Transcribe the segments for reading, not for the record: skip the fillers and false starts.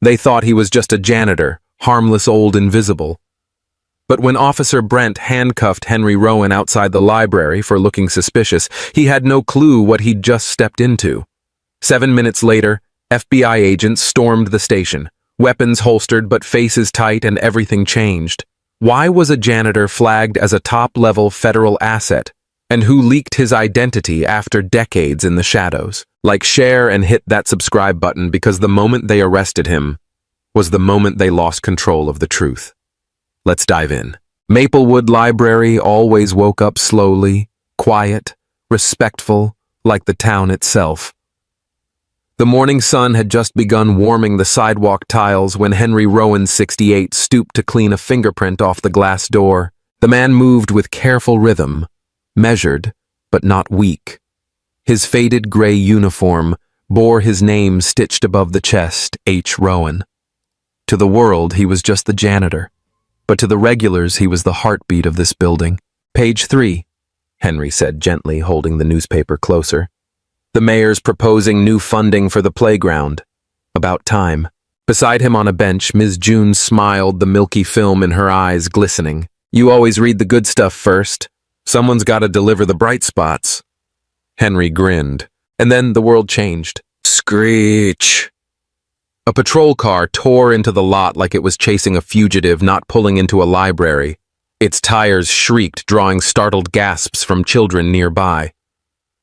They thought he was just a janitor, harmless old invisible. But when Officer Brent handcuffed Henry Rowan outside the library for looking suspicious, he had no clue what he'd just stepped into. 7 minutes later, FBI agents stormed the station, weapons holstered but faces tight, and everything changed. Why was a janitor flagged as a top-level federal asset? And who leaked his identity after decades in the shadows? Like, share and hit that subscribe button, because the moment they arrested him was the moment they lost control of the truth. Let's dive in. Maplewood Library always woke up slowly, quiet, respectful, like the town itself. The morning sun had just begun warming the sidewalk tiles when Henry Rowan, 68, stooped to clean a fingerprint off the glass door. The man moved with careful rhythm, measured, but not weak. His faded gray uniform bore his name stitched above the chest, H. Rowan. To the world, he was just the janitor, but to the regulars, he was the heartbeat of this building. Page 3, Henry said gently, holding the newspaper closer. The mayor's proposing new funding for the playground. About time. Beside him on a bench, Ms. June smiled, the milky film in her eyes glistening. You always read the good stuff first. Someone's got to deliver the bright spots. Henry grinned, and then the world changed. Screech! A patrol car tore into the lot like it was chasing a fugitive, not pulling into a library. Its tires shrieked, drawing startled gasps from children nearby.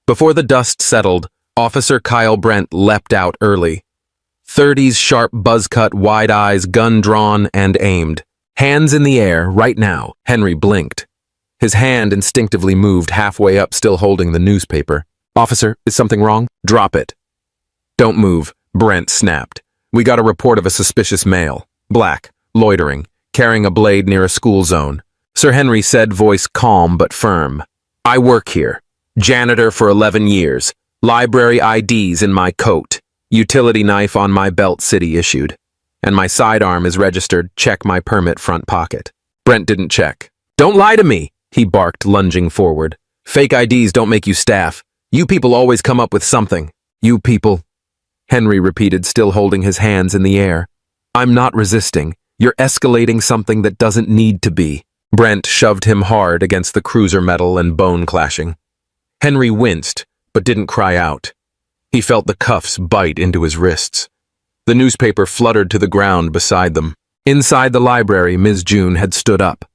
Before the dust settled, Officer Kyle Brent leapt out early. 30s sharp buzz-cut, wide eyes, gun drawn and aimed. Hands in the air, right now. Henry blinked. His hand instinctively moved, halfway up, still holding the newspaper. Officer, is something wrong? Drop it. Don't move, Brent snapped. We got a report of a suspicious male. Black, loitering, carrying a blade near a school zone. Sir Henry said, voice calm but firm. I work here. Janitor for 11 years. Library IDs in my coat. Utility knife on my belt, city issued. And my sidearm is registered, check my permit front pocket. Brent didn't check. Don't lie to me, he barked, lunging forward. Fake IDs don't make you staff. You people always come up with something. You people. Henry repeated, still holding his hands in the air. I'm not resisting. You're escalating something that doesn't need to be. Brent shoved him hard against the cruiser metal and bone clashing. Henry winced, but didn't cry out. He felt the cuffs bite into his wrists. The newspaper fluttered to the ground beside them. Inside the library, Ms. June had stood up.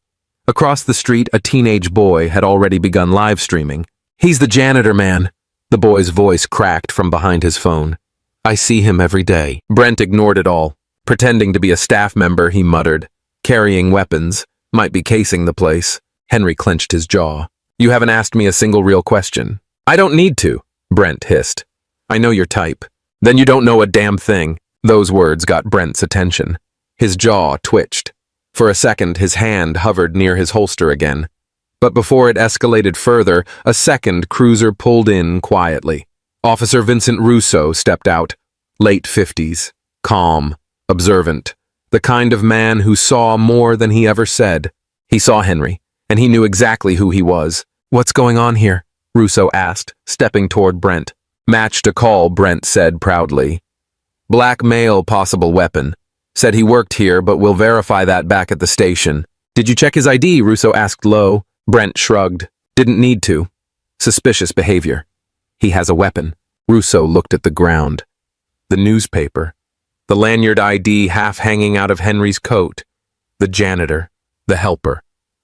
Across the street, a teenage boy had already begun live streaming. He's the janitor man. The boy's voice cracked from behind his phone. I see him every day. Brent ignored it all. Pretending to be a staff member, he muttered. Carrying weapons. Might be casing the place. Henry clenched his jaw. You haven't asked me a single real question. I don't need to, Brent hissed. I know your type. Then you don't know a damn thing. Those words got Brent's attention. His jaw twitched. For a second, his hand hovered near his holster again. But before it escalated further, a second cruiser pulled in quietly. Officer Vincent Russo stepped out. Late 50s. Calm. Observant. The kind of man who saw more than he ever said. He saw Henry, and he knew exactly who he was. What's going on here? Russo asked, stepping toward Brent. Matched a call, Brent said proudly. Black male, possible weapon. Said he worked here, but we'll verify that back at the station. Did you check his ID? Russo asked low. Brent shrugged. Didn't need to. Suspicious behavior. He has a weapon. Russo looked at the ground. The newspaper. The lanyard ID half hanging out of Henry's coat. The janitor. The helper.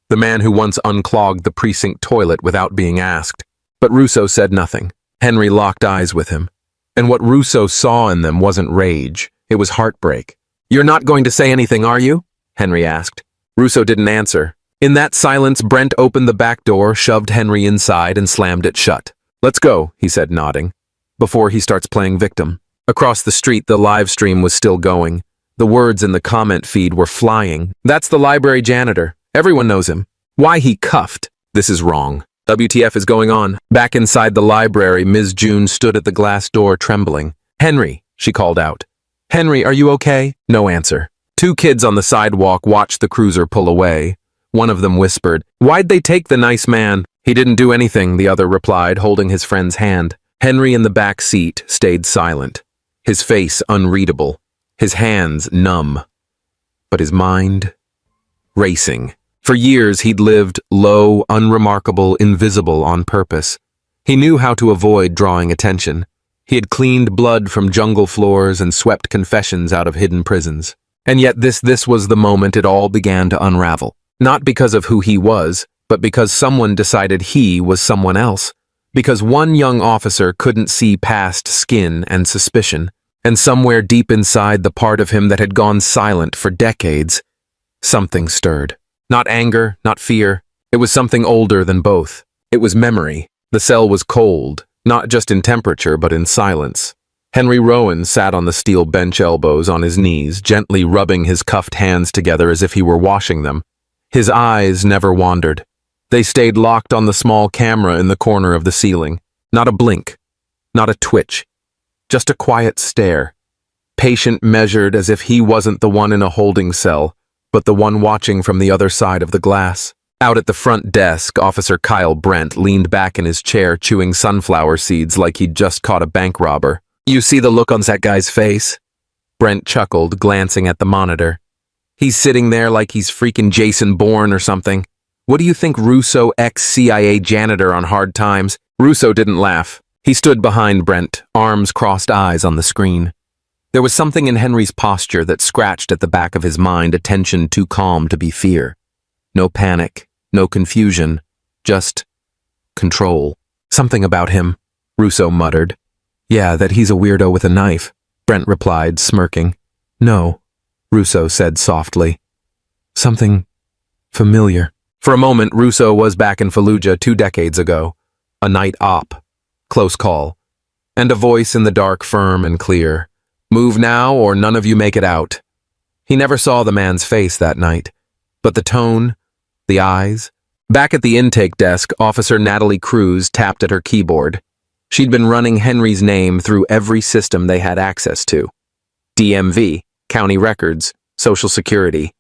The man who once unclogged the precinct toilet without being asked. But Russo said nothing. Henry locked eyes with him. And what Russo saw in them wasn't rage. It was heartbreak. You're not going to say anything, are you? Henry asked. Russo didn't answer. In that silence, Brent opened the back door, shoved Henry inside, and slammed it shut. Let's go, he said, nodding. Before he starts playing victim. Across the street, the live stream was still going. The words in the comment feed were flying. That's the library janitor. Everyone knows him. Why he cuffed? This is wrong. WTF is going on? Back inside the library, Ms. June stood at the glass door, trembling. Henry, she called out. Henry, are you okay? No answer. Two kids on the sidewalk watched the cruiser pull away. One of them whispered, Why'd they take the nice man? He didn't do anything, the other replied, holding his friend's hand. Henry in the back seat stayed silent, his face unreadable. his hands numb, but his mind racing. For years he'd lived low, unremarkable, invisible on purpose. He knew how to avoid drawing attention. He had cleaned blood from jungle floors and swept confessions out of hidden prisons. And yet this was the moment it all began to unravel. Not because of who he was, but because someone decided he was someone else. Because one young officer couldn't see past skin and suspicion. And somewhere deep inside the part of him that had gone silent for decades, something stirred. Not anger, not fear. It was something older than both. It was memory. The cell was cold, not just in temperature, but in silence. Henry Rowan sat on the steel bench, elbows on his knees, gently rubbing his cuffed hands together as if he were washing them. His eyes never wandered. They stayed locked on the small camera in the corner of the ceiling. Not a blink, not a twitch, just a quiet stare. Patient, measured, as if he wasn't the one in a holding cell, but the one watching from the other side of the glass. Out at the front desk, Officer Kyle Brent leaned back in his chair, chewing sunflower seeds like he'd just caught a bank robber. "You see the look on that guy's face?" Brent chuckled, glancing at the monitor. "He's sitting there like he's freaking Jason Bourne or something. What do you think, Russo, ex-CIA janitor on Hard Times?" Russo didn't laugh. He stood behind Brent, arms crossed, eyes on the screen. There was something in Henry's posture that scratched at the back of his mind, a tension too calm to be fear. No panic, no confusion, just control. "Something about him," Russo muttered. "Yeah, that he's a weirdo with a knife," Brent replied, smirking. "No," Russo said softly. "Something familiar." For a moment, Russo was back in Fallujah 2 decades ago. A night op, close call, and a voice in the dark, firm and clear. "Move now or none of you make it out." He never saw the man's face that night, but the tone, the eyes. Back at the intake desk, Officer Natalie Cruz tapped at her keyboard. She'd been running Henry's name through every system they had access to. DMV, county records, Social Security.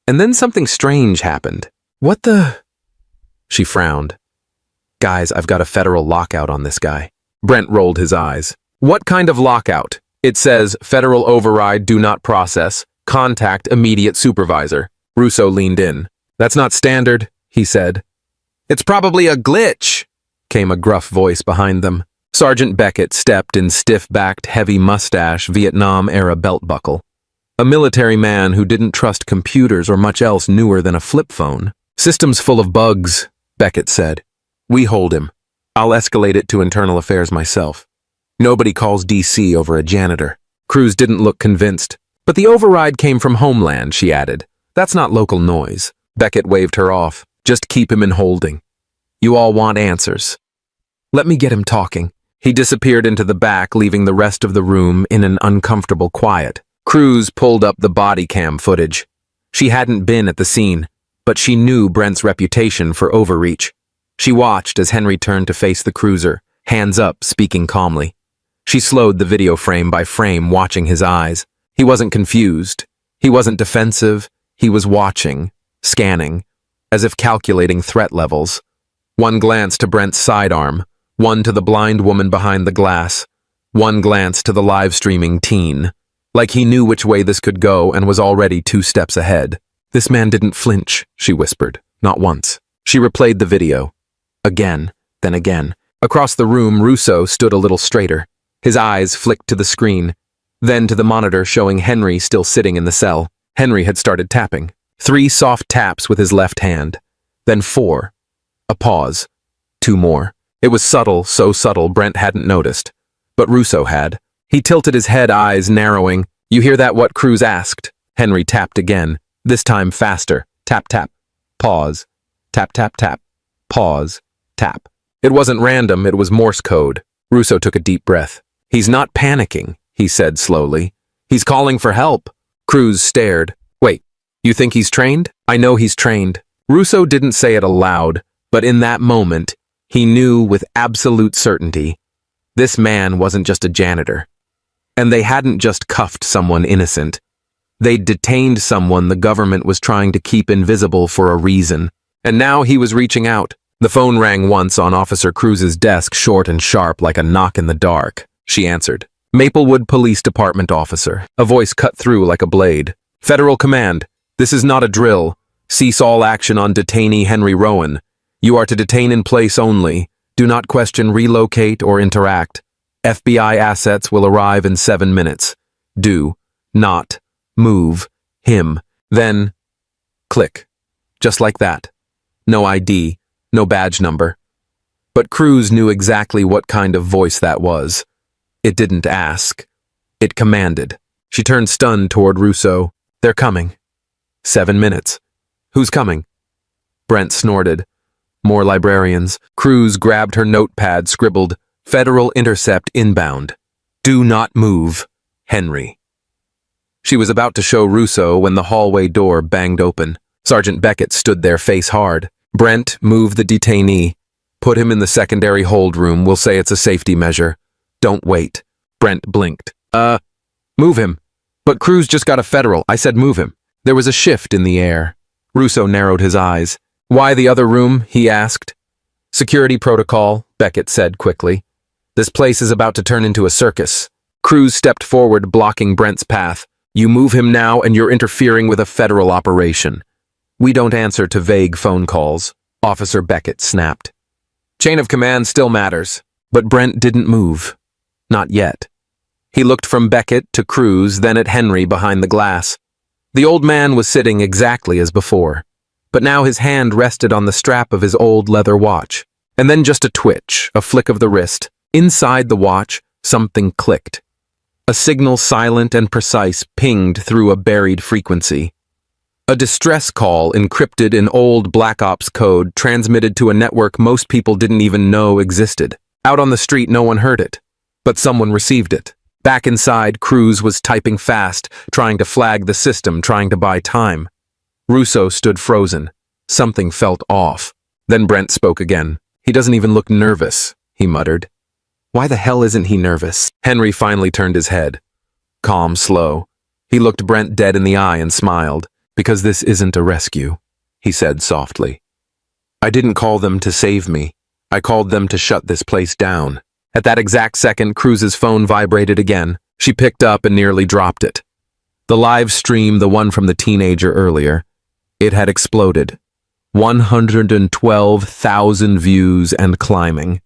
And then something strange happened. "What the?" She frowned. "Guys, I've got a federal lockout on this guy." Brent rolled his eyes. "What kind of lockout?" "It says, federal override, do not process, contact immediate supervisor." Russo leaned in. "That's not standard," he said. "It's probably a glitch," came a gruff voice behind them. Sergeant Beckett stepped in stiff-backed, heavy mustache, Vietnam-era belt buckle. A military man who didn't trust computers or much else newer than a flip phone. "System's full of bugs," Beckett said. "We hold him. I'll escalate it to internal affairs myself. Nobody calls DC over a janitor." Cruz didn't look convinced. "But the override came from Homeland," she added. "That's not local noise." Beckett waved her off. "Just keep him in holding. You all want answers. Let me get him talking." He disappeared into the back, leaving the rest of the room in an uncomfortable quiet. Cruz pulled up the body cam footage. She hadn't been at the scene, but she knew Brent's reputation for overreach. She watched as Henry turned to face the cruiser, hands up, speaking calmly. She slowed the video frame by frame, watching his eyes. He wasn't confused. He wasn't defensive. He was watching, scanning, as if calculating threat levels. One glance to Brent's sidearm, one to the blind woman behind the glass, one glance to the live-streaming teen. Like he knew which way this could go and was already 2 steps ahead. "This man didn't flinch," she whispered. "Not once." She replayed the video. Again, then again. Across the room, Russo stood a little straighter. His eyes flicked to the screen, then to the monitor showing Henry still sitting in the cell. Henry had started tapping. 3 soft taps with his left hand. Then 4. A pause. 2 more. It was subtle, so subtle Brent hadn't noticed. But Russo had. He tilted his head, eyes narrowing. "You hear that, what Cruz asked?" Henry tapped again, this time faster. Tap, tap. Pause. Tap, tap, tap. Pause. Tap. It wasn't random, it was Morse code. Russo took a deep breath. "He's not panicking," he said slowly. "He's calling for help." Cruz stared. "Wait, you think he's trained?" "I know he's trained." Russo didn't say it aloud, but in that moment, he knew with absolute certainty, this man wasn't just a janitor. And they hadn't just cuffed someone innocent. They'd detained someone the government was trying to keep invisible for a reason. And now he was reaching out. The phone rang once on Officer Cruz's desk, short and sharp like a knock in the dark. She answered. Maplewood Police Department officer. A voice cut through like a blade. Federal command. This is not a drill. Cease all action on detainee Henry Rowan. You are to detain in place only. Do not question, relocate, or interact. FBI assets will arrive in 7 minutes. Do not move him. Then, click. Just like that. No ID, no badge number. But Cruz knew exactly what kind of voice that was. It didn't ask. It commanded. She turned stunned toward Russo. They're coming. 7 minutes. Who's coming? Brent snorted. More librarians. Cruz grabbed her notepad, scribbled, Federal Intercept inbound. Do not move. Henry. She was about to show Russo when the hallway door banged open. Sergeant Beckett stood there face hard. Brent, move the detainee. Put him in the secondary hold room. We'll say it's a safety measure. Don't wait. Brent blinked. Move him. But Cruz just got a federal. I said move him. There was a shift in the air. Russo narrowed his eyes. Why the other room? He asked. Security protocol, Beckett said quickly. This place is about to turn into a circus. Cruz stepped forward, blocking Brent's path. You move him now and you're interfering with a federal operation. We don't answer to vague phone calls, Officer Beckett snapped. Chain of command still matters. But Brent didn't move. Not yet. He looked from Beckett to Cruz, then at Henry behind the glass. The old man was sitting exactly as before, but now his hand rested on the strap of his old leather watch. And then just a twitch, a flick of the wrist. Inside the watch, something clicked. A signal silent and precise pinged through a buried frequency. A distress call encrypted in old Black Ops code transmitted to a network most people didn't even know existed. Out on the street, no one heard it, but someone received it. Back inside, Cruz was typing fast, trying to flag the system, trying to buy time. Russo stood frozen. Something felt off. Then Brent spoke again. He doesn't even look nervous, he muttered. Why the hell isn't he nervous? Henry finally turned his head. Calm, slow. He looked Brent dead in the eye and smiled. Because this isn't a rescue, he said softly. I didn't call them to save me. I called them to shut this place down. At that exact second, Cruz's phone vibrated again. She picked up and nearly dropped it. The live stream, the one from the teenager earlier, it had exploded. 112,000 views and climbing.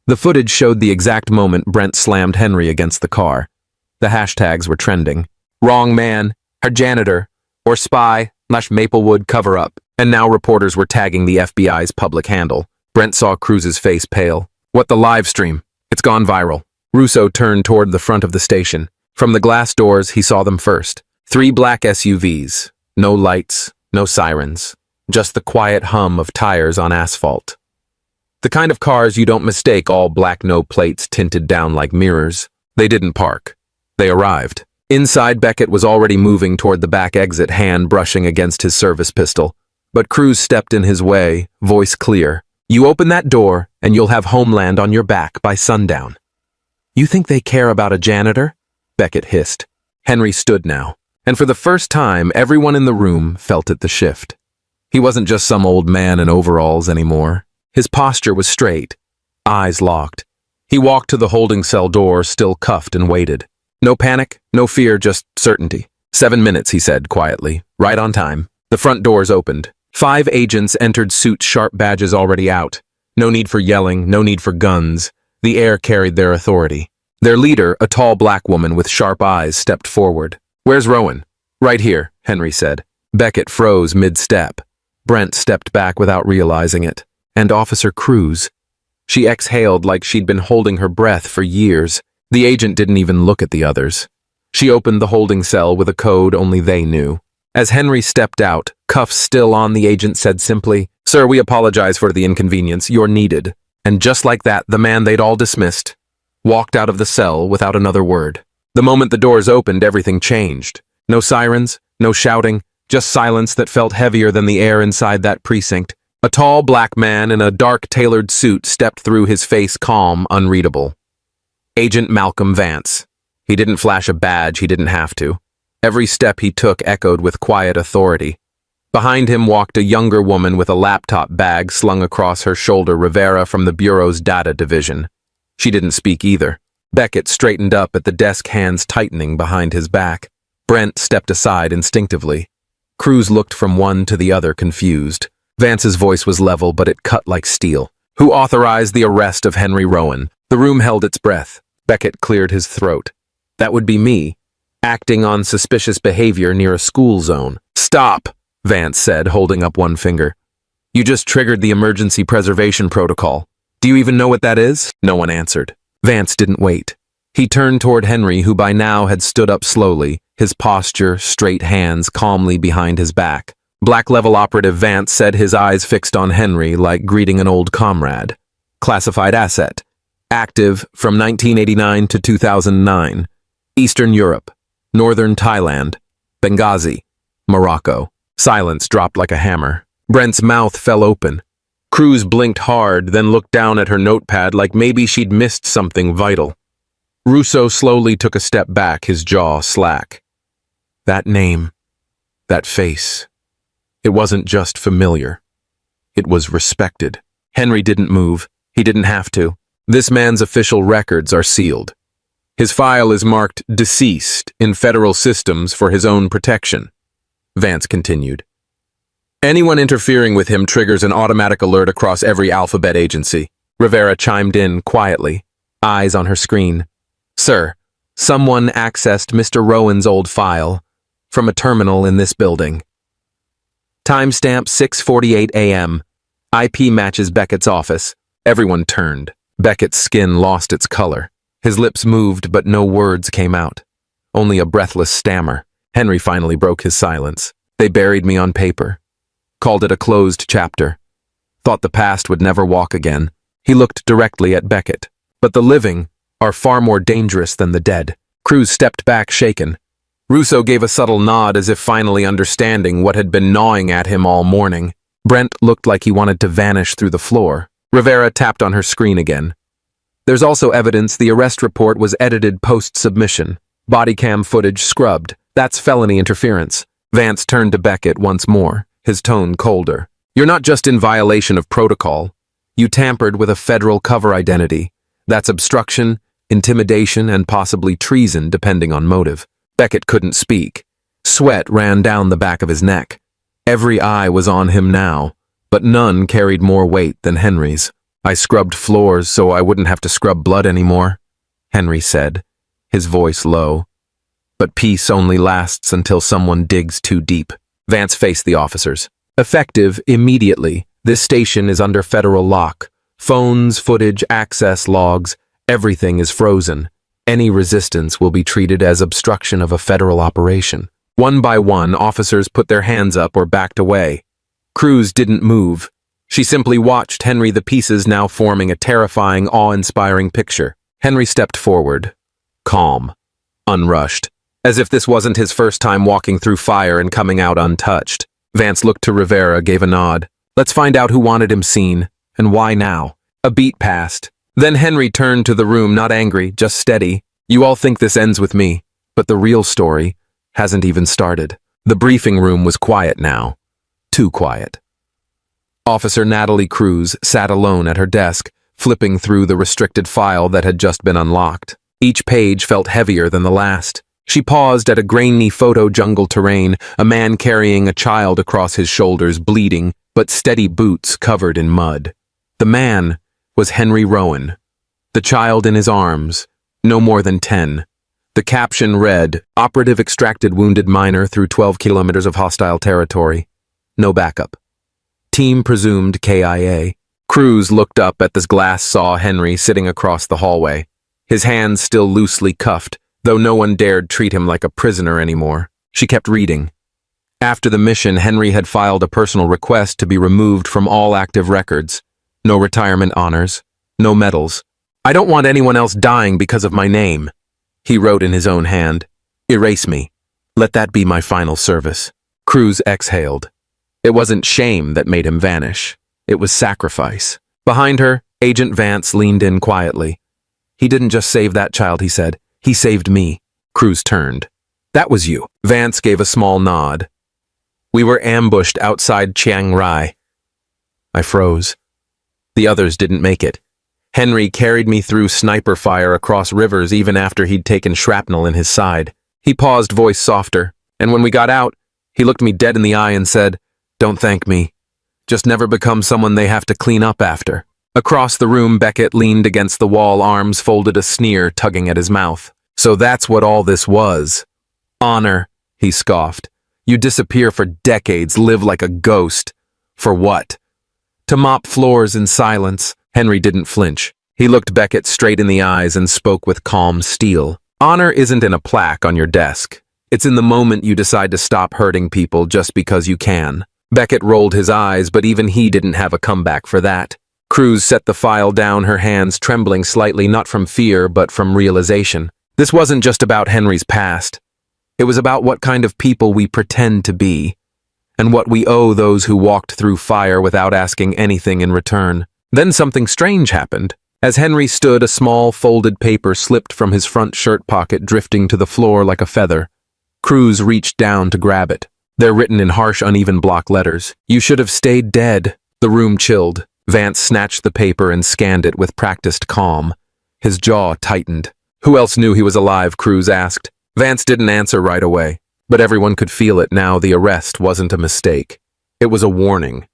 The footage showed the exact moment Brent slammed Henry against the car. The hashtags were trending. Wrong man, her janitor, or spy/Maplewood cover-up. And now reporters were tagging the FBI's public handle. Brent saw Cruz's face pale. What the live stream? It's gone viral. Russo turned toward the front of the station. From the glass doors, he saw them first. 3 black SUVs. No lights, no sirens. Just the quiet hum of tires on asphalt. The kind of cars you don't mistake, all black, no plates tinted down like mirrors. They didn't park. They arrived. Inside, Beckett was already moving toward the back exit, hand brushing against his service pistol. But Cruz stepped in his way, voice clear. You open that door, and you'll have Homeland on your back by sundown. You think they care about a janitor? Beckett hissed. Henry stood now, and for the first time, everyone in the room felt it the shift. He wasn't just some old man in overalls anymore. His posture was straight, eyes locked. He walked to the holding cell door, still cuffed, and waited. No panic, no fear, just certainty. 7 minutes, he said quietly, right on time. The front doors opened. 5 agents entered, suits, sharp badges already out. No need for yelling, no need for guns. The air carried their authority. Their leader, a tall black woman with sharp eyes, stepped forward. Where's Rowan? Right here, Henry said. Beckett froze mid-step. Brent stepped back without realizing it. And Officer Cruz. She exhaled like she'd been holding her breath for years. The agent didn't even look at the others. She opened the holding cell with a code only they knew. As Henry stepped out, cuffs still on, the agent said simply, Sir, we apologize for the inconvenience. You're needed. And just like that, the man they'd all dismissed walked out of the cell without another word. The moment the doors opened, everything changed. No sirens, no shouting, just silence that felt heavier than the air inside that precinct. A tall black man in a dark tailored suit stepped through, his face calm, unreadable. Agent Malcolm Vance. He didn't flash a badge, he didn't have to. Every step he took echoed with quiet authority. Behind him walked a younger woman with a laptop bag slung across her shoulder, Rivera from the Bureau's data division. She didn't speak either. Beckett straightened up at the desk, hands tightening behind his back. Brent stepped aside instinctively. Cruz looked from one to the other, confused. Vance's voice was level, but it cut like steel. Who authorized the arrest of Henry Rowan? The room held its breath. Beckett cleared his throat. That would be me, acting on suspicious behavior near a school zone. Stop, Vance said, holding up one finger. You just triggered the emergency preservation protocol. Do you even know what that is? No one answered. Vance didn't wait. He turned toward Henry, who by now had stood up slowly, his posture, straight hands calmly behind his back. Black Level Operative Vance said, his eyes fixed on Henry like greeting an old comrade. Classified asset. Active from 1989 to 2009. Eastern Europe. Northern Thailand. Benghazi. Morocco. Silence dropped like a hammer. Brent's mouth fell open. Cruz blinked hard, then looked down at her notepad like maybe she'd missed something vital. Russo slowly took a step back, his jaw slack. That name. That face. It wasn't just familiar. It was respected. Henry didn't move. He didn't have to. This man's official records are sealed. His file is marked deceased in federal systems for his own protection. Vance continued. Anyone interfering with him triggers an automatic alert across every alphabet agency. Rivera chimed in quietly, eyes on her screen. Sir, someone accessed Mr. Rowan's old file from a terminal in this building. Timestamp 6:48 a.m. IP matches Beckett's office. Everyone turned. Beckett's skin lost its color. His lips moved, but no words came out. Only a breathless stammer. Henry finally broke his silence. They buried me on paper. Called it a closed chapter. Thought the past would never walk again. He looked directly at Beckett. But the living are far more dangerous than the dead. Cruz stepped back, shaken. Russo gave a subtle nod as if finally understanding what had been gnawing at him all morning. Brent looked like he wanted to vanish through the floor. Rivera tapped on her screen again. There's also evidence the arrest report was edited post-submission. Body cam footage scrubbed. That's felony interference. Vance turned to Beckett once more, his tone colder. You're not just in violation of protocol. You tampered with a federal cover identity. That's obstruction, intimidation, and possibly treason, depending on motive. Beckett couldn't speak. Sweat ran down the back of his neck. Every eye was on him now, but none carried more weight than Henry's. I scrubbed floors so I wouldn't have to scrub blood anymore, Henry said, his voice low. But peace only lasts until someone digs too deep. Vance faced the officers. Effective immediately. This station is under federal lock. Phones, footage, access logs, everything is frozen. Any resistance will be treated as obstruction of a federal operation. One by one, officers put their hands up or backed away. Cruz didn't move. She simply watched Henry, the pieces now forming a terrifying, awe-inspiring picture. Henry stepped forward, calm, unrushed, as if this wasn't his first time walking through fire and coming out untouched. Vance looked to Rivera, gave a nod. Let's find out who wanted him seen, and why now. A beat passed. Then Henry turned to the room, not angry, just steady. You all think this ends with me, but the real story hasn't even started. The briefing room was quiet now. Too quiet. Officer Natalie Cruz sat alone at her desk, flipping through the restricted file that had just been unlocked. Each page felt heavier than the last. She paused at a grainy photo jungle terrain, a man carrying a child across his shoulders, bleeding, but steady boots covered in mud. The man was Henry Rowan. The child in his arms, no more than 10. The caption read, Operative extracted wounded minor through 12 kilometers of hostile territory. No backup. Team presumed KIA. Cruz looked up at the glass, saw Henry sitting across the hallway. His hands still loosely cuffed, though no one dared treat him like a prisoner anymore. She kept reading. After the mission, Henry had filed a personal request to be removed from all active records. No retirement honors, no medals. I don't want anyone else dying because of my name, he wrote in his own hand. Erase me. Let that be my final service. Cruz exhaled. It wasn't shame that made him vanish. It was sacrifice. Behind her, Agent Vance leaned in quietly. He didn't just save that child, he said. He saved me. Cruz turned. That was you. Vance gave a small nod. We were ambushed outside Chiang Rai. I froze. The others didn't make it. Henry carried me through sniper fire across rivers even after he'd taken shrapnel in his side. He paused, voice softer, and when we got out, he looked me dead in the eye and said, "Don't thank me. Just never become someone they have to clean up after." Across the room, Beckett leaned against the wall, arms folded, a sneer tugging at his mouth. "So that's what all this was. Honor," he scoffed. "You disappear for decades, live like a ghost. For what? To mop floors in silence." Henry didn't flinch. He looked Beckett straight in the eyes and spoke with calm steel. "Honor isn't in a plaque on your desk. It's in the moment you decide to stop hurting people just because you can." Beckett rolled his eyes, but even he didn't have a comeback for that. Cruz set the file down, her hands trembling slightly, not from fear, but from realization. This wasn't just about Henry's past. It was about what kind of people we pretend to be, and what we owe those who walked through fire without asking anything in return. Then something strange happened. As Henry stood, a small folded paper slipped from his front shirt pocket, drifting to the floor like a feather. Cruz reached down to grab it. They're written in harsh, uneven block letters. "You should have stayed dead." The room chilled. Vance snatched the paper and scanned it with practiced calm. His jaw tightened. "Who else knew he was alive?" Cruz asked. Vance didn't answer right away, but everyone could feel it now. The arrest wasn't a mistake. It was a warning,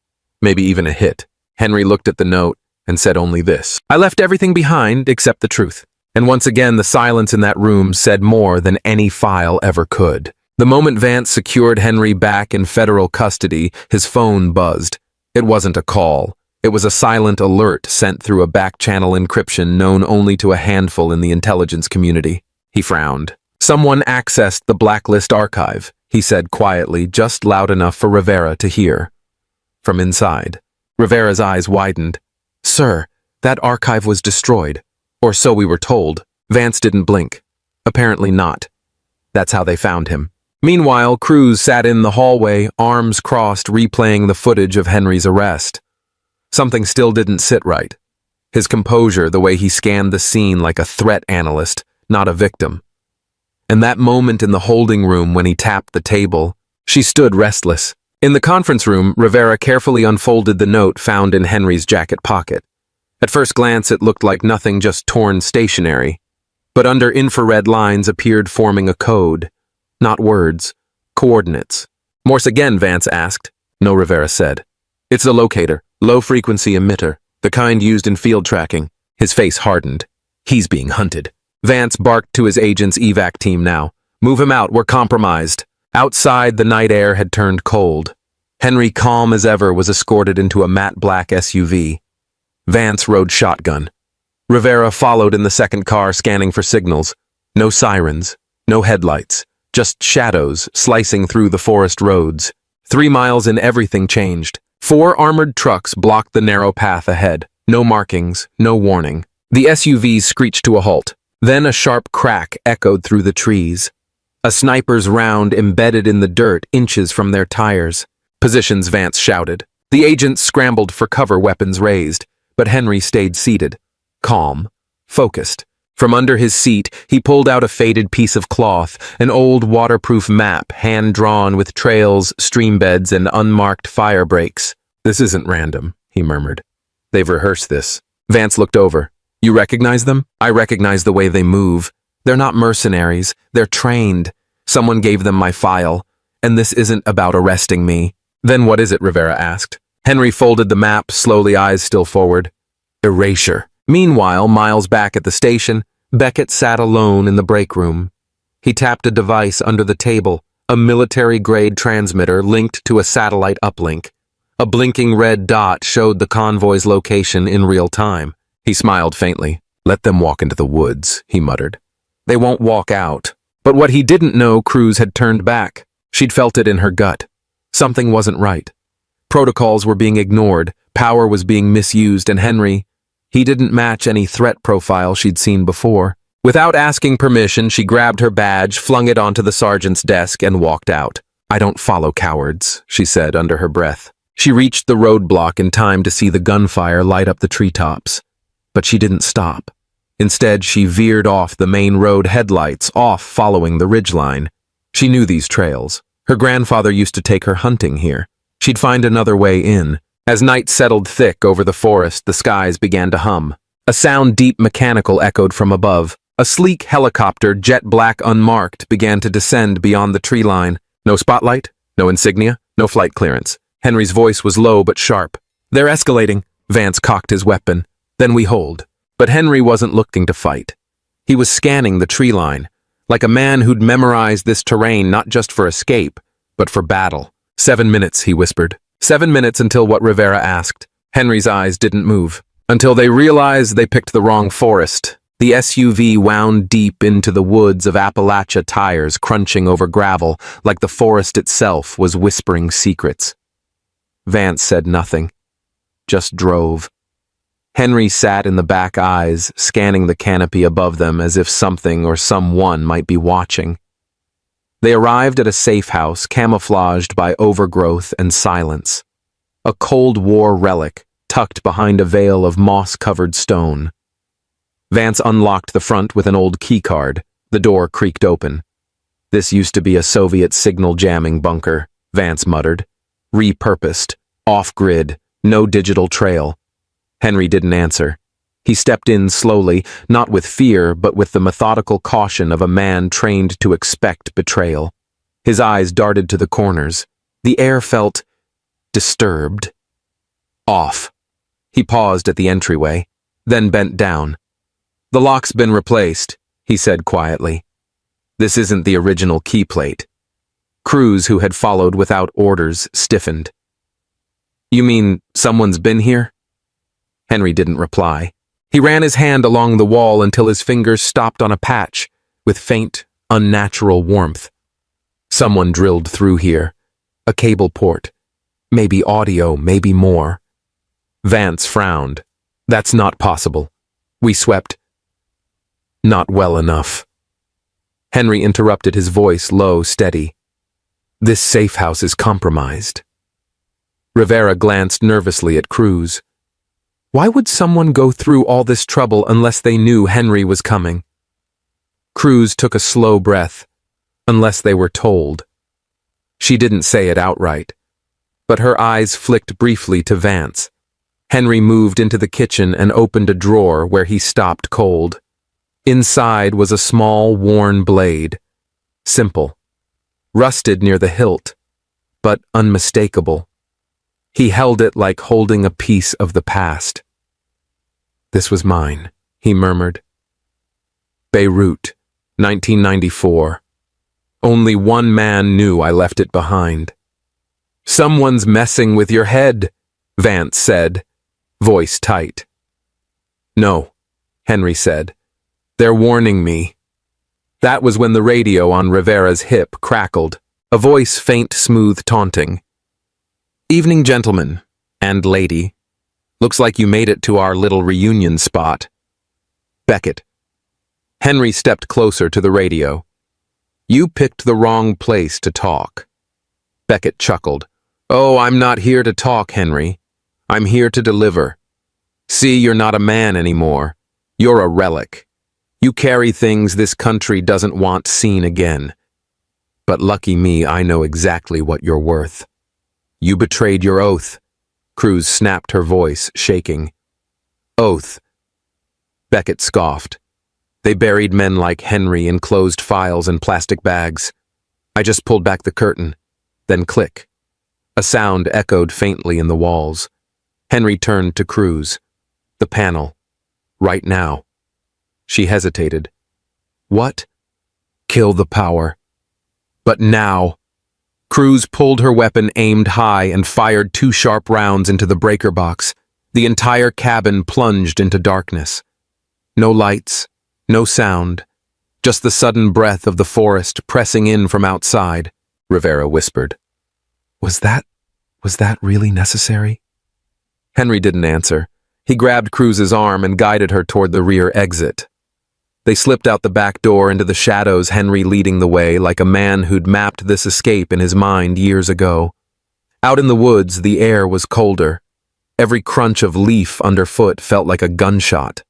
maybe even a hit. Henry looked at the note and said only this: "I left everything behind except the truth." And once again, the silence in that room said more than any file ever could. The moment Vance secured Henry back in federal custody, his phone buzzed. It wasn't a call. It was a silent alert sent through a back-channel encryption known only to a handful in the intelligence community. He frowned. "Someone accessed the blacklist archive," he said quietly, just loud enough for Rivera to hear. From inside, Rivera's eyes widened. "Sir, that archive was destroyed. Or so we were told." Vance didn't blink. Apparently not. That's how they found him. Meanwhile, Cruz sat in the hallway, arms crossed, replaying the footage of Henry's arrest. Something still didn't sit right. His composure, the way he scanned the scene like a threat analyst, not a victim. And that moment in the holding room when he tapped the table, she stood restless. In the conference room, Rivera carefully unfolded the note found in Henry's jacket pocket. At first glance, it looked like nothing, just torn stationery. But under infrared lines appeared forming a code. Not words, coordinates. "Morse again?" Vance asked. "No," Rivera said. "It's a locator, low-frequency emitter, the kind used in field tracking." His face hardened. He's being hunted. Vance barked to his agent's evac team now. "Move him out, we're compromised." Outside, the night air had turned cold. Henry, calm as ever, was escorted into a matte black SUV. Vance rode shotgun. Rivera followed in the second car, scanning for signals. No sirens, no headlights, just shadows slicing through the forest roads. 3 miles in, everything changed. 4 armored trucks blocked the narrow path ahead. No markings, no warning. The SUVs screeched to a halt. Then a sharp crack echoed through the trees. A sniper's round embedded in the dirt inches from their tires. "Positions," Vance shouted. The agents scrambled for cover, weapons raised, but Henry stayed seated, calm, focused. From under his seat, he pulled out a faded piece of cloth, an old waterproof map, hand-drawn with trails, streambeds, and unmarked fire breaks. "This isn't random," he murmured. "They've rehearsed this." Vance looked over. "You recognize them?" "I recognize the way they move. They're not mercenaries. They're trained. Someone gave them my file. And this isn't about arresting me." "Then what is it?" Rivera asked. Henry folded the map, slowly, eyes still forward. "Erasure." Meanwhile, miles back at the station, Beckett sat alone in the break room. He tapped a device under the table, a military-grade transmitter linked to a satellite uplink. A blinking red dot showed the convoy's location in real time. He smiled faintly. "Let them walk into the woods," he muttered. "They won't walk out." But what he didn't know, Cruz had turned back. She'd felt it in her gut. Something wasn't right. Protocols were being ignored, power was being misused, and Henry, he didn't match any threat profile she'd seen before. Without asking permission, she grabbed her badge, flung it onto the sergeant's desk, and walked out. "I don't follow cowards," she said under her breath. She reached the roadblock in time to see the gunfire light up the treetops. But she didn't stop. Instead, she veered off the main road, headlights off, following the ridgeline. She knew these trails. Her grandfather used to take her hunting here. She'd find another way in. As night settled thick over the forest, the skies began to hum. A sound deep mechanical echoed from above. A sleek helicopter, jet black unmarked, began to descend beyond the tree line. No spotlight, no insignia, no flight clearance. Henry's voice was low but sharp. "They're escalating." Vance cocked his weapon. "Then we hold." But Henry wasn't looking to fight. He was scanning the tree line, like a man who'd memorized this terrain not just for escape, but for battle. 7 minutes, he whispered. 7 minutes until what Rivera asked. Henry's eyes didn't move. Until they realized they picked the wrong forest. The SUV wound deep into the woods of Appalachia, tires crunching over gravel like the forest itself was whispering secrets. Vance said nothing, just drove. Henry sat in the back eyes, scanning the canopy above them as if something or someone might be watching. They arrived at a safe house camouflaged by overgrowth and silence. A Cold War relic tucked behind a veil of moss-covered stone. Vance unlocked the front with an old keycard. The door creaked open. "This used to be a Soviet signal jamming bunker," Vance muttered. "Repurposed, off-grid, no digital trail." Henry didn't answer. He stepped in slowly, not with fear, but with the methodical caution of a man trained to expect betrayal. His eyes darted to the corners. The air felt disturbed. Off. He paused at the entryway, then bent down. "The lock's been replaced," he said quietly. "This isn't the original key plate." Cruz, who had followed without orders, stiffened. "You mean someone's been here?" Henry didn't reply. He ran his hand along the wall until his fingers stopped on a patch, with faint, unnatural warmth. "Someone drilled through here. A cable port. Maybe audio, maybe more." Vance frowned. "That's not possible. We swept." "Not well enough." Henry interrupted, his voice low, steady. "This safe house is compromised." Rivera glanced nervously at Cruz. Why would someone go through all this trouble unless they knew Henry was coming? Cruz took a slow breath, unless they were told. She didn't say it outright, but her eyes flicked briefly to Vance. Henry moved into the kitchen and opened a drawer where he stopped cold. Inside was a small, worn blade. Simple. Rusted near the hilt, but unmistakable. He held it like holding a piece of the past. "This was mine," he murmured. "Beirut, 1994. Only one man knew I left it behind." "Someone's messing with your head," Vance said, voice tight. "No," Henry said. "They're warning me." That was when the radio on Rivera's hip crackled, a voice faint, smooth, taunting. "Evening, gentlemen and lady. Looks like you made it to our little reunion spot. Beckett." Henry stepped closer to the radio. "You picked the wrong place to talk." Beckett chuckled. "Oh, I'm not here to talk, Henry. I'm here to deliver. See, you're not a man anymore. You're a relic. You carry things this country doesn't want seen again. But lucky me, I know exactly what you're worth. You betrayed your oath." Cruz snapped, her voice shaking. "Oath." Beckett scoffed. "They buried men like Henry in closed files and plastic bags. I just pulled back the curtain. Then click. A sound echoed faintly in the walls. Henry turned to Cruz. "The panel. Right now." She hesitated. "What?" "Kill the power. But now." Cruz pulled her weapon, aimed high, and fired 2 sharp rounds into the breaker box. The entire cabin plunged into darkness. No lights, no sound, just the sudden breath of the forest pressing in from outside, Rivera whispered. Was that really necessary?" Henry didn't answer. He grabbed Cruz's arm and guided her toward the rear exit. They slipped out the back door into the shadows, Henry leading the way like a man who'd mapped this escape in his mind years ago. Out in the woods, the air was colder. Every crunch of leaf underfoot felt like a gunshot.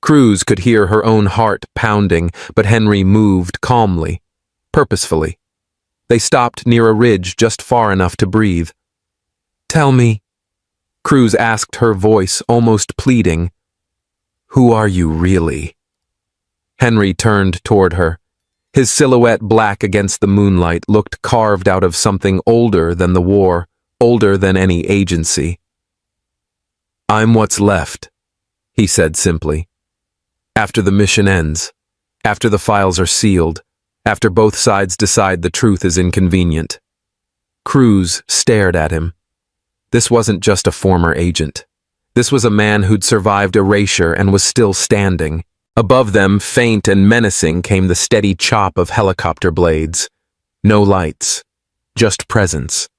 Cruz could hear her own heart pounding, but Henry moved calmly, purposefully. They stopped near a ridge just far enough to breathe. "Tell me," Cruz asked, her voice almost pleading, Who are you really? Henry turned toward her. His silhouette, black against the moonlight, looked carved out of something older than the war, older than any agency. I'm what's left, he said simply. After the mission ends, after the files are sealed, after both sides decide the truth is inconvenient. Cruz stared at him. This wasn't just a former agent. This was a man who'd survived erasure and was still standing. Above them, faint and menacing, came the steady chop of helicopter blades. No lights, just presence.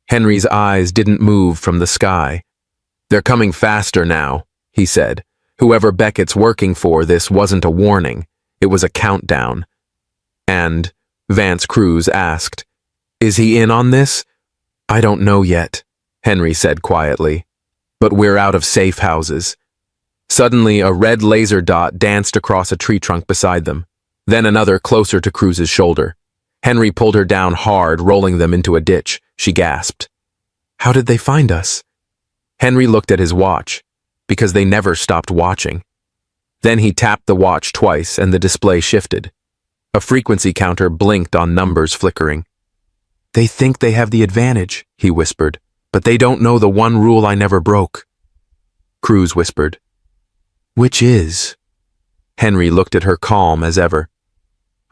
Henry's eyes didn't move from the sky. They're coming faster now, he said. Whoever Beckett's working for, this wasn't a warning. It was a countdown. And, Vance Cruz asked, is he in on this? I don't know yet, Henry said quietly. But we're out of safe houses. Suddenly, a red laser dot danced across a tree trunk beside them. Then another closer to Cruz's shoulder. Henry pulled her down hard, rolling them into a ditch. She gasped. How did they find us? Henry looked at his watch, because they never stopped watching. Then he tapped the watch twice and the display shifted. A frequency counter blinked on numbers flickering. They think they have the advantage, he whispered, but they don't know the one rule I never broke. Cruz whispered. Which is? Henry looked at her calm as ever.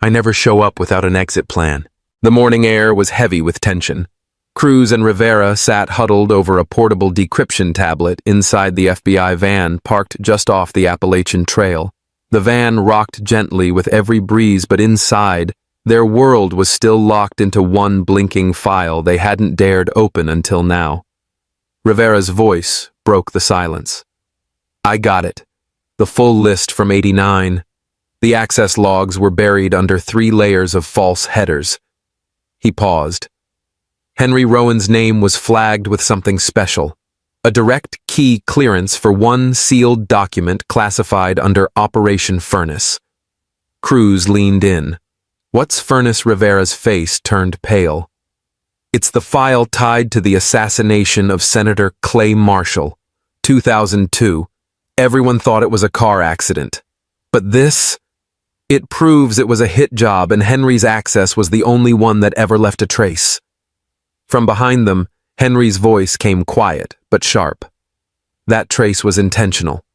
I never show up without an exit plan. The morning air was heavy with tension. Cruz and Rivera sat huddled over a portable decryption tablet inside the FBI van parked just off the Appalachian Trail. The van rocked gently with every breeze, but inside, their world was still locked into one blinking file they hadn't dared open until now. Rivera's voice broke the silence. I got it. The full list from '89. The access logs were buried under 3 layers of false headers. He paused. Henry Rowan's name was flagged with something special. A direct key clearance for one sealed document classified under Operation Furnace. Cruz leaned in. What's Furnace? Rivera's face turned pale. It's the file tied to the assassination of Senator Clay Marshall, 2002. Everyone thought it was a car accident. But this? It proves it was a hit job and Henry's access was the only one that ever left a trace. From behind them, Henry's voice came quiet but sharp. That trace was intentional.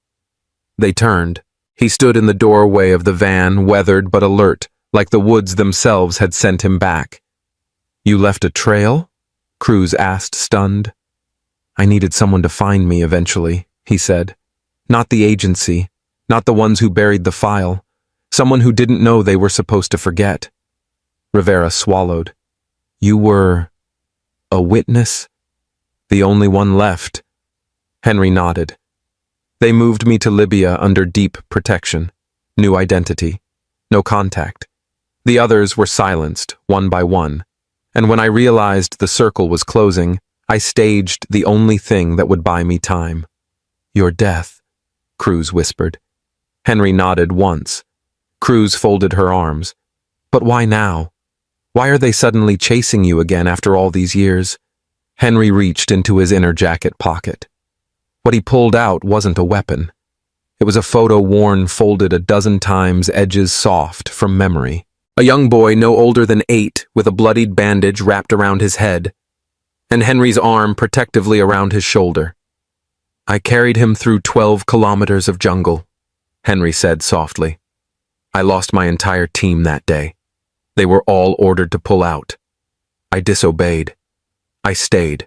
They turned. He stood in the doorway of the van, weathered but alert, like the woods themselves had sent him back. You left a trail? Cruz asked, stunned. I needed someone to find me eventually, he said. Not the agency, not the ones who buried the file. Someone who didn't know they were supposed to forget. Rivera swallowed. You were a witness? The only one left. Henry nodded. They moved me to Libya under deep protection. New identity. No contact. The others were silenced, one by one. And when I realized the circle was closing, I staged the only thing that would buy me time. Your death, Cruz whispered. Henry nodded once. Cruz folded her arms. But why now? Why are they suddenly chasing you again after all these years? Henry reached into his inner jacket pocket. What he pulled out wasn't a weapon. It was a photo worn, folded a dozen times, edges soft, from memory. A young boy no older than 8 with a bloodied bandage wrapped around his head, and Henry's arm protectively around his shoulder. I carried him through 12 kilometers of jungle, Henry said softly. I lost my entire team that day. They were all ordered to pull out. I disobeyed. I stayed.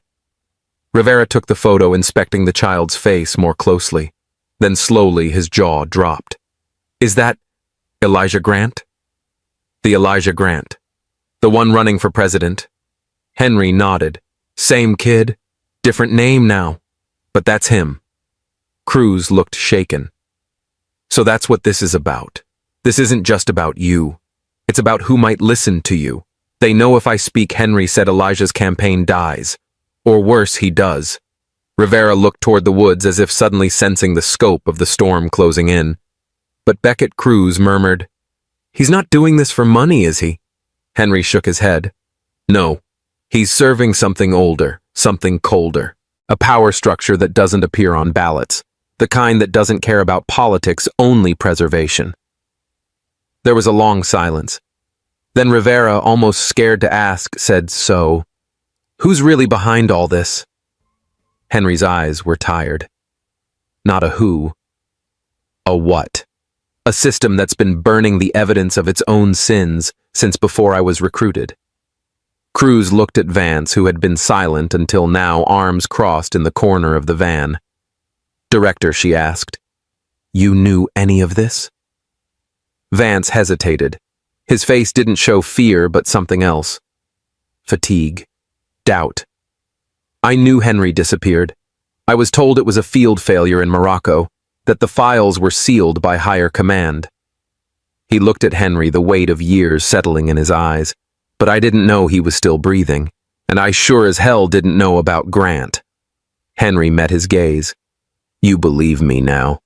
Rivera took the photo, inspecting the child's face more closely. Then slowly his jaw dropped. Is that Elijah Grant? The Elijah Grant. The one running for president. Henry nodded. Same kid, different name now. But that's him. Cruz looked shaken. So that's what this is about. This isn't just about you. It's about who might listen to you. They know if I speak, Henry said, Elijah's campaign dies. Or worse, he does. Rivera looked toward the woods as if suddenly sensing the scope of the storm closing in. But Beckett Cruz murmured, He's not doing this for money, is he? Henry shook his head. No. He's serving something older, something colder. A power structure that doesn't appear on ballots. the kind that doesn't care about politics, only preservation. There was a long silence. Then Rivera, almost scared to ask, said, "So, who's really behind all this?" Henry's eyes were tired. Not a who, a what. A system that's been burning the evidence of its own sins since before I was recruited. Cruz looked at Vance, who had been silent until now, arms crossed in the corner of the van. "Director," she asked, "you knew any of this?" Vance hesitated. His face didn't show fear, but something else. Fatigue. Doubt. "I knew Henry disappeared. I was told it was a field failure in Morocco, that the files were sealed by higher command." He looked at Henry, the weight of years settling in his eyes. "But I didn't know he was still breathing, and I sure as hell didn't know about Grant." Henry met his gaze. "You believe me now."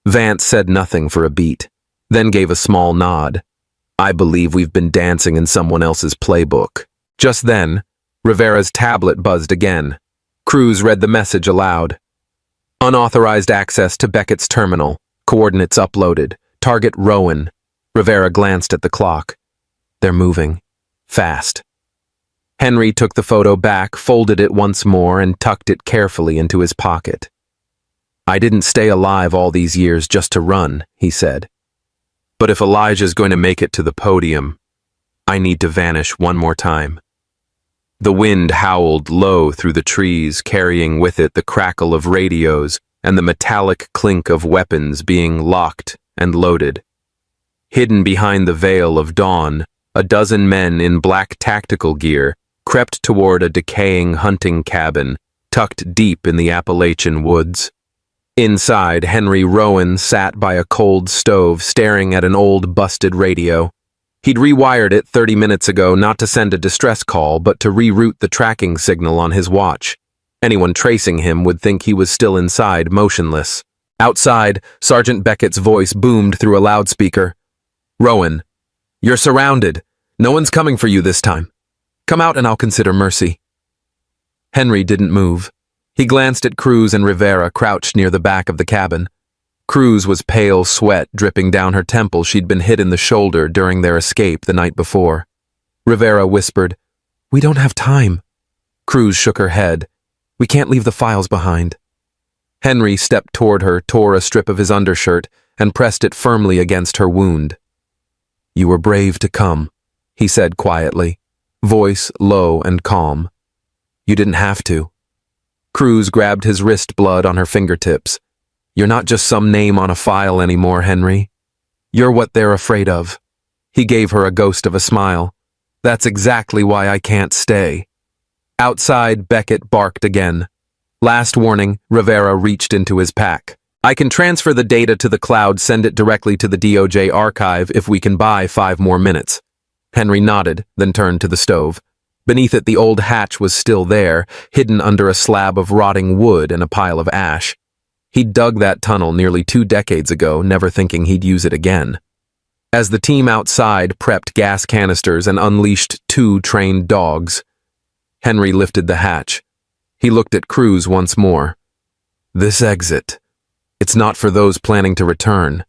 Vance said nothing for a beat, then gave a small nod. "I believe we've been dancing in someone else's playbook." Just then, Rivera's tablet buzzed again. Cruz read the message aloud. "Unauthorized access to Beckett's terminal. Coordinates uploaded. Target Rowan." Rivera glanced at the clock. "They're moving. Fast." Henry took the photo back, folded it once more, and tucked it carefully into his pocket. "I didn't stay alive all these years just to run," he said. "But if Elijah's going to make it to the podium, I need to vanish one more time." The wind howled low through the trees, carrying with it the crackle of radios and the metallic clink of weapons being locked and loaded. Hidden behind the veil of dawn, a dozen men in black tactical gear crept toward a decaying hunting cabin tucked deep in the Appalachian woods. Inside, Henry Rowan sat by a cold stove staring at an old busted radio. He'd rewired it 30 minutes ago not to send a distress call, but to reroute the tracking signal on his watch. Anyone tracing him would think he was still inside, motionless. Outside, Sergeant Beckett's voice boomed through a loudspeaker. "Rowan, you're surrounded. No one's coming for you this time. Come out and I'll consider mercy." Henry didn't move. He glanced at Cruz and Rivera crouched near the back of the cabin. Cruz was pale sweat dripping down her temple. She'd been hit in the shoulder during their escape the night before. Rivera whispered, "We don't have time." Cruz shook her head. "We can't leave the files behind." Henry stepped toward her, tore a strip of his undershirt, and pressed it firmly against her wound. "You were brave to come," he said quietly, voice low and calm. "You didn't have to." Cruz grabbed his wrist blood on her fingertips. "You're not just some name on a file anymore, Henry. You're what they're afraid of." He gave her a ghost of a smile. "That's exactly why I can't stay." Outside, Beckett barked again. Last warning, Rivera reached into his pack. "I can transfer the data to the cloud, send it directly to the DOJ archive if we can buy 5 more minutes. Henry nodded, then turned to the stove. Beneath it, the old hatch was still there, hidden under a slab of rotting wood and a pile of ash. He'd dug that tunnel nearly 2 decades ago, never thinking he'd use it again. As the team outside prepped gas canisters and unleashed 2 trained dogs, Henry lifted the hatch. He looked at Cruz once more. "This exit. It's not for those planning to return.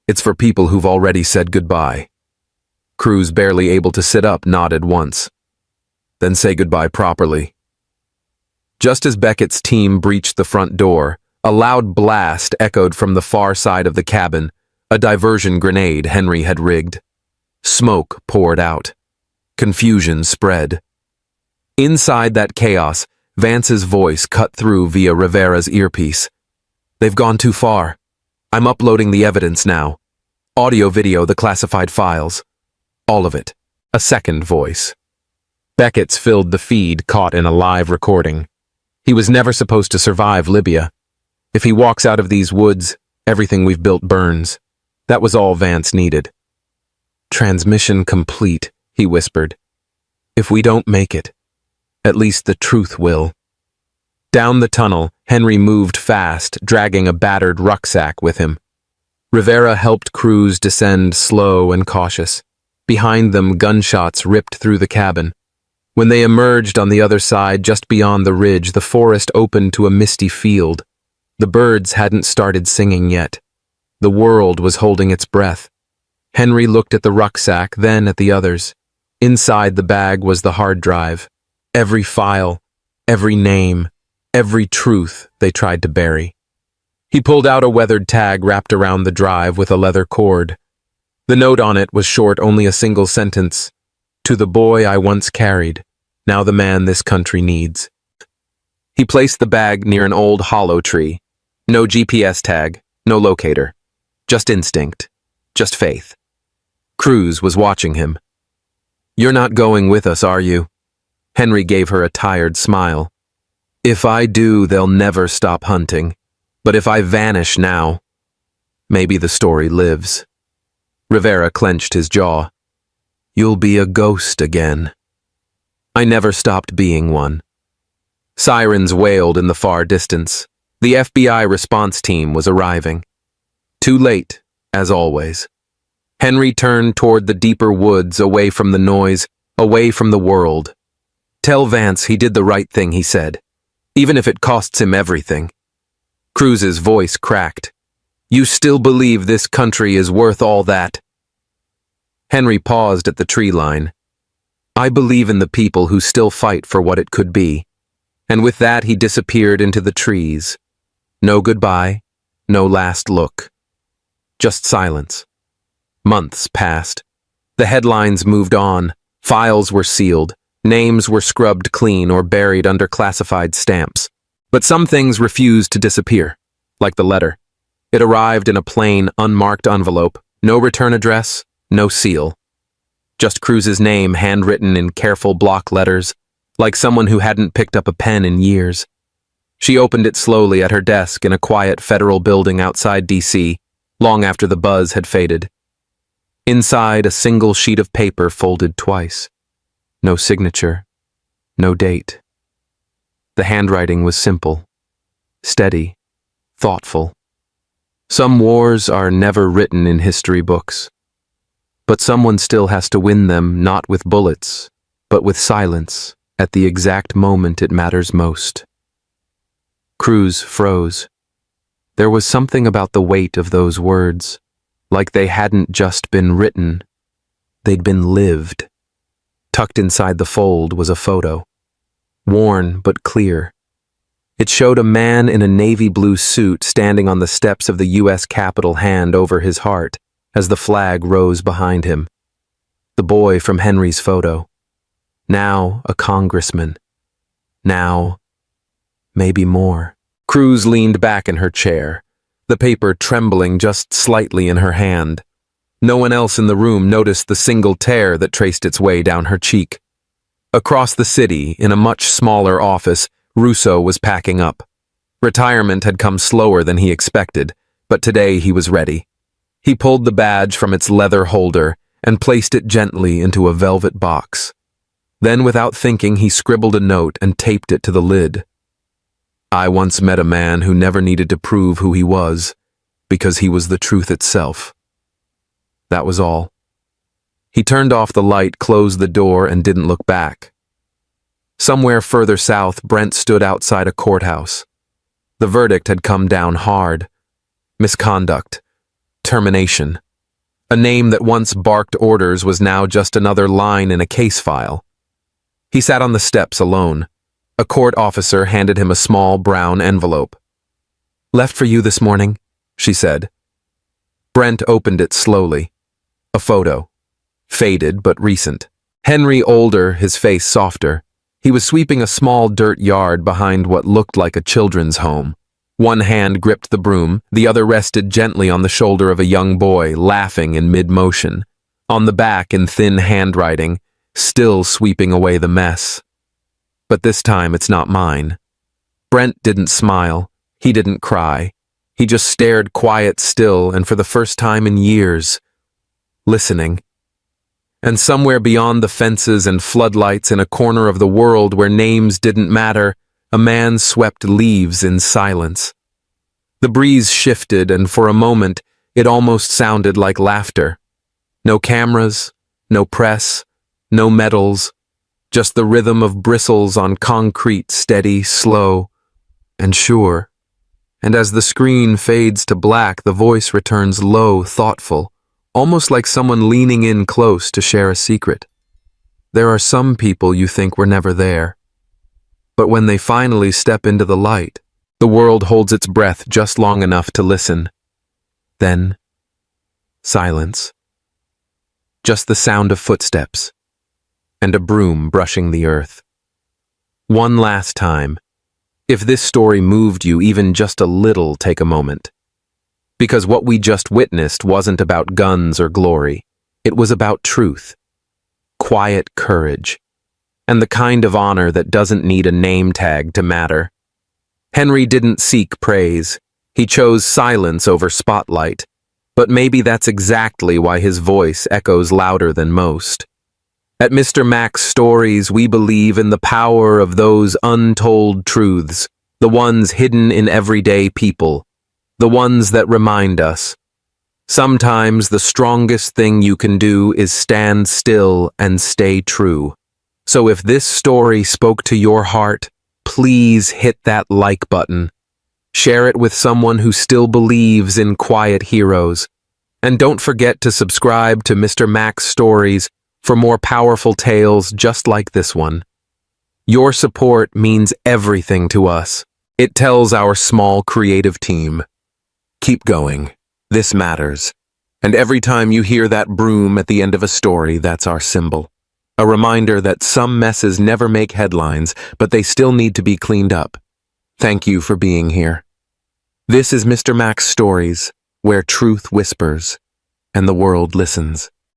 It's for people who've already said goodbye." Cruz, barely able to sit up, nodded once. "Then say goodbye properly." Just as Beckett's team breached the front door, a loud blast echoed from the far side of the cabin, a diversion grenade Henry had rigged. Smoke poured out. Confusion spread. Inside that chaos, Vance's voice cut through via Rivera's earpiece. "They've gone too far. I'm uploading the evidence now. Audio, video, the classified files. All of it." A second voice. Beckett's filled the feed, caught in a live recording. He was never supposed to survive Libya. If he walks out of these woods, everything we've built burns. That was all Vance needed. "Transmission complete," he whispered. "If we don't make it, at least the truth will." Down the tunnel, Henry moved fast, dragging a battered rucksack with him. Rivera helped Cruz descend slow and cautious. Behind them, gunshots ripped through the cabin. When they emerged on the other side, just beyond the ridge, the forest opened to a misty field. The birds hadn't started singing yet. The world was holding its breath. Henry looked at the rucksack, then at the others. Inside the bag was the hard drive. Every file, every name, every truth they tried to bury. He pulled out a weathered tag wrapped around the drive with a leather cord. The note on it was short, only a single sentence. To the boy I once carried, now the man this country needs. He placed the bag near an old hollow tree. No GPS tag, no locator. Just instinct, just faith. Cruz was watching him. You're not going with us, are you? Henry gave her a tired smile. If I do, they'll never stop hunting. But if I vanish now, maybe the story lives. Rivera clenched his jaw. You'll be a ghost again. I never stopped being one. Sirens wailed in the far distance. The FBI response team was arriving. Too late, as always. Henry turned toward the deeper woods, away from the noise, away from the world. Tell Vance he did the right thing, he said, even if it costs him everything. Cruz's voice cracked. You still believe this country is worth all that? Henry paused at the tree line. I believe in the people who still fight for what it could be. And with that he disappeared into the trees. No goodbye, no last look. Just silence. Months passed. The headlines moved on. Files were sealed. Names were scrubbed clean or buried under classified stamps. But some things refused to disappear, like the letter. It arrived in a plain, unmarked envelope. No return address, no seal. Just Cruz's name handwritten in careful block letters, like someone who hadn't picked up a pen in years. She opened it slowly at her desk in a quiet federal building outside D.C., long after the buzz had faded. Inside, a single sheet of paper folded twice. No signature, no date. The handwriting was simple, steady, thoughtful. Some wars are never written in history books, but someone still has to win them not with bullets, but with silence at the exact moment it matters most. Cruz froze. There was something about the weight of those words, like they hadn't just been written, they'd been lived. Tucked inside the fold was a photo, worn but clear. It showed a man in a navy blue suit standing on the steps of the U.S. Capitol, hand over his heart, as the flag rose behind him. The boy from Henry's photo. Now a congressman. Now, maybe more. Cruz leaned back in her chair, the paper trembling just slightly in her hand. No one else in the room noticed the single tear that traced its way down her cheek. Across the city, in a much smaller office, Russo was packing up. Retirement had come slower than he expected, but today he was ready. He pulled the badge from its leather holder and placed it gently into a velvet box. Then, without thinking, he scribbled a note and taped it to the lid. I once met a man who never needed to prove who he was, because he was the truth itself. That was all. He turned off the light, closed the door, and didn't look back. Somewhere further south, Brent stood outside a courthouse. The verdict had come down hard. Misconduct. Termination. A name that once barked orders was now just another line in a case file. He sat on the steps alone. A court officer handed him a small brown envelope. Left for you this morning, she said. Brent opened it slowly. A photo. Faded but recent. Henry older, his face softer. He was sweeping a small dirt yard behind what looked like a children's home. One hand gripped the broom, the other rested gently on the shoulder of a young boy, laughing in mid-motion. On the back, in thin handwriting, still sweeping away the mess. But this time it's not mine. Brent didn't smile. He didn't cry. He just stared quiet still, and for the first time in years, listening. And somewhere beyond the fences and floodlights, in a corner of the world where names didn't matter, a man swept leaves in silence. The breeze shifted, and for a moment, it almost sounded like laughter. No cameras, no press, no medals, just the rhythm of bristles on concrete, steady, slow, and sure. And as the screen fades to black, the voice returns low, thoughtful, almost like someone leaning in close to share a secret. There are some people you think were never there. But when they finally step into the light, the world holds its breath just long enough to listen. Then, silence. Just the sound of footsteps, and a broom brushing the earth. One last time, if this story moved you even just a little, take a moment. Because what we just witnessed wasn't about guns or glory. It was about truth, quiet courage, and the kind of honor that doesn't need a name tag to matter. Henry didn't seek praise. He chose silence over spotlight. But maybe that's exactly why his voice echoes louder than most. At Mr. Mac's Stories, we believe in the power of those untold truths, the ones hidden in everyday people, the ones that remind us. Sometimes the strongest thing you can do is stand still and stay true. So if this story spoke to your heart, please hit that like button. Share it with someone who still believes in quiet heroes. And don't forget to subscribe to Mr. Mac's Stories for more powerful tales just like this one. Your support means everything to us. It tells our small creative team, keep going. This matters. And every time you hear that broom at the end of a story, that's our symbol. A reminder that some messes never make headlines, but they still need to be cleaned up. Thank you for being here. This is Mr. Mac's Stories, where truth whispers and the world listens.